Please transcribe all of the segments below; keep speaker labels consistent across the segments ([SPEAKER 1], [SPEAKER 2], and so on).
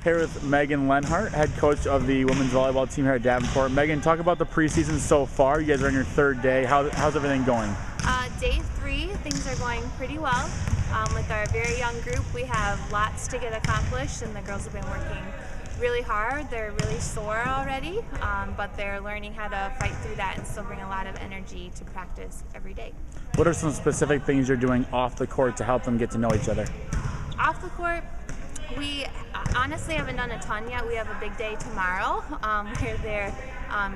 [SPEAKER 1] Here with Megan Lenhart, head coach of the women's volleyball team here at Davenport. Megan, talk about the preseason so far. You guys are on your third day. How's everything going?
[SPEAKER 2] Day 3, things are going pretty well. With our very young group, we have lots to get accomplished, and the girls have been working really hard. They're really sore already, but they're learning how to fight through that and still bring a lot of energy to practice every day.
[SPEAKER 1] What are some specific things you're doing off the court to help them get to know each other?
[SPEAKER 2] Off the court, we honestly haven't done a ton yet. We have a big day tomorrow where they're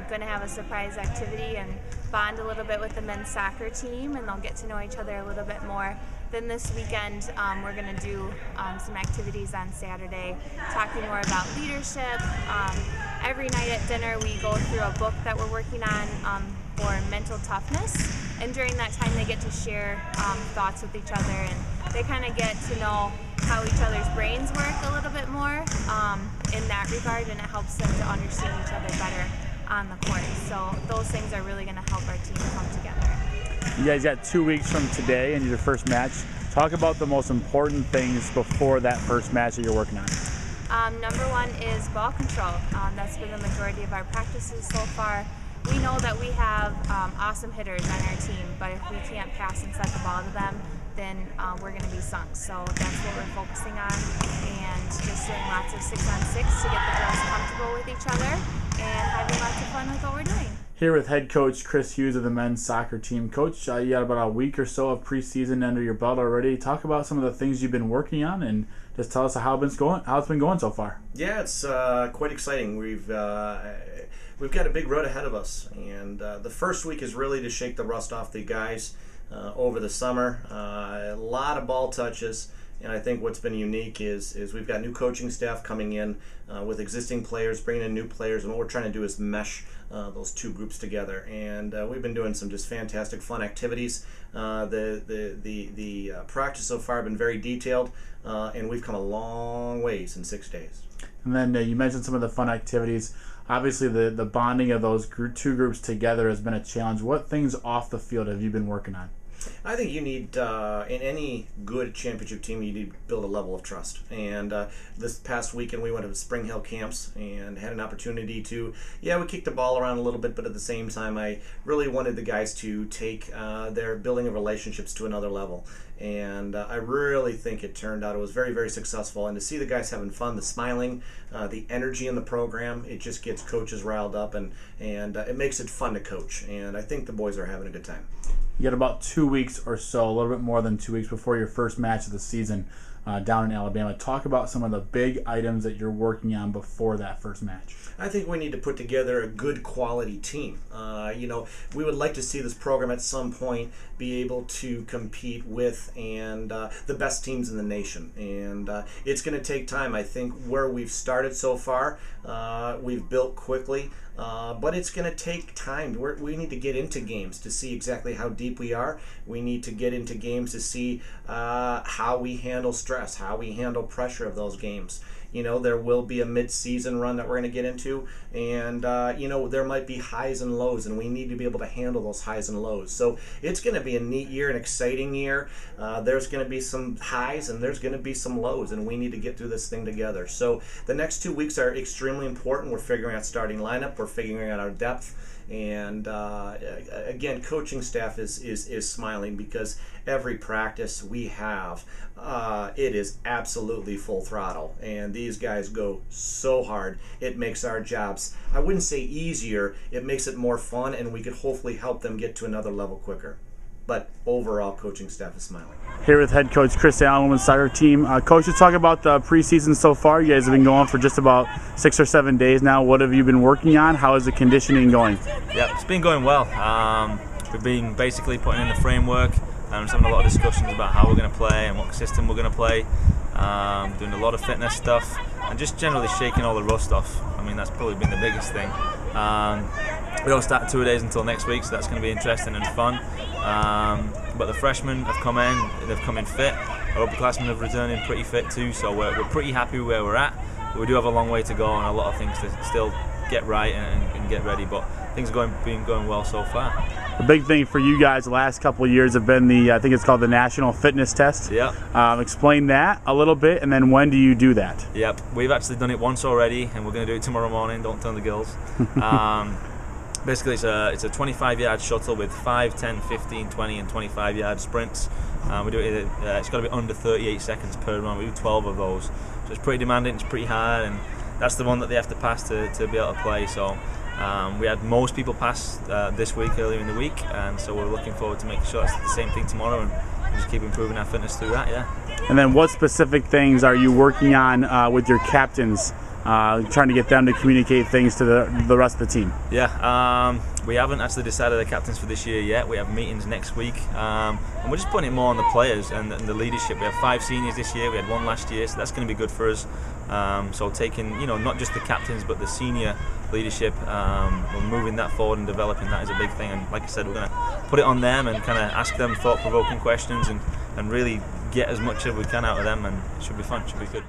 [SPEAKER 2] going to have a surprise activity and bond a little bit with the men's soccer team, and they'll get to know each other a little bit more. Then this weekend, we're going to do some activities on Saturday, talking more about leadership. Every night at dinner, we go through a book that we're working on for mental toughness, and during that time, they get to share thoughts with each other, and they kind of get to know how each other's brains work a little bit more in that regard, and it helps them to understand each other better on the court. So those things are really going to help our team come together.
[SPEAKER 1] You guys got 2 weeks from today and your first match. Talk about the most important things before that first match that you're working on.
[SPEAKER 2] Number 1 is ball control. That's been the majority of our practices so far. We know that we have awesome hitters on our team, but if we can't pass and set the ball to them, then we're going to be sunk. So that's what we're focusing on, and just doing lots of 6-on-6 to get the girls comfortable with each other and having lots of fun with what we're doing.
[SPEAKER 1] Here with head coach Chris Hughes of the men's soccer team. Coach, you got about a week or so of preseason under your belt already. Talk about some of the things you've been working on, and just tell us how it's been going so far.
[SPEAKER 3] Yeah, it's quite exciting. We've got a big road ahead of us, and the first week is really to shake the rust off the guys over the summer. A lot of ball touches. And I think what's been unique is we've got new coaching staff coming in with existing players, bringing in new players, and what we're trying to do is mesh those two groups together. And we've been doing some just fantastic fun activities. The practice so far have been very detailed, and we've come a long ways in 6 days.
[SPEAKER 1] And then you mentioned some of the fun activities. Obviously, the bonding of those two groups together has been a challenge. What things off the field have you been working on?
[SPEAKER 3] I think you need, in any good championship team, you need to build a level of trust. And this past weekend, we went to Spring Hill camps and had an opportunity to, we kicked the ball around a little bit, but at the same time, I really wanted the guys to take their building of relationships to another level. And I really think it turned out, it was very, very successful. And to see the guys having fun, the smiling, the energy in the program, it just gets coaches riled up, and it makes it fun to coach. And I think the boys are having a good time.
[SPEAKER 1] You got about 2 weeks or so, a little bit more than 2 weeks before your first match of the season down in Alabama. Talk about some of the big items that you're working on before that first match.
[SPEAKER 3] I think we need to put together a good quality team. We would like to see this program at some point be able to compete with the best teams in the nation. And it's going to take time. I think where we've started so far, we've built quickly. But it's going to take time. We need to get into games to see exactly how deep we are. We need to get into games to see how we handle stress, how we handle pressure of those games. There will be a mid-season run that we're going to get into, and there might be highs and lows, and we need to be able to handle those highs and lows. So it's going to be a neat year, an exciting year. There's going to be some highs and there's going to be some lows, and we need to get through this thing together. So the next 2 weeks are extremely important. We're figuring out starting lineup. We're figuring out our depth. And again, coaching staff is smiling because every practice we have, it is absolutely full throttle, and these guys go so hard. It makes our jobs, I wouldn't say easier, it makes it more fun, and we could hopefully help them get to another level quicker. But overall, coaching staff is smiling. Here
[SPEAKER 1] with head coach Chris Allen, women's soccer team. Coach, let's talk about the preseason so far. You guys have been going for just about 6 or 7 days now. What have you been working on? How is the conditioning going?
[SPEAKER 4] Yeah, it's been going well. We've been basically putting in the framework and having a lot of discussions about how we're going to play and what system we're going to play. Doing a lot of fitness stuff and just generally shaking all the rust off. I mean, that's probably been the biggest thing. We don't start 2 days until next week, so that's going to be interesting and fun. But the freshmen have come in fit. Our upperclassmen have returned in pretty fit too, so we're pretty happy where we're at. But we do have a long way to go and a lot of things to still get right and get ready, but things have been going well so far.
[SPEAKER 1] What big thing for you guys the last couple of years have been the, I think it's called the National Fitness Test.
[SPEAKER 4] Yeah.
[SPEAKER 1] Explain that a little bit, and then when do you do that?
[SPEAKER 4] Yep, we've actually done it once already, and we're going to do it tomorrow morning. Don't tell the girls. Basically, it's a 25-yard shuttle with 5, 10, 15, 20, and 25-yard sprints. We do it. It's got to be under 38 seconds per run. We do 12 of those, so it's pretty demanding. It's pretty hard, and that's the one that they have to pass to be able to play. So we had most people pass this week, earlier in the week, and so we're looking forward to making sure that's the same thing tomorrow, and just keep improving our fitness through that. Yeah.
[SPEAKER 1] And then, what specific things are you working on with your captains? Trying to get them to communicate things to the rest of the team.
[SPEAKER 4] Yeah, we haven't actually decided the captains for this year yet. We have meetings next week, and we're just putting it more on the players and the leadership. We have 5 seniors this year. We had 1 last year, so that's going to be good for us. So taking, not just the captains but the senior leadership, we're moving that forward and developing that is a big thing. And like I said, we're going to put it on them and kind of ask them thought-provoking questions and really get as much as we can out of them, and it should be fun. It should be good.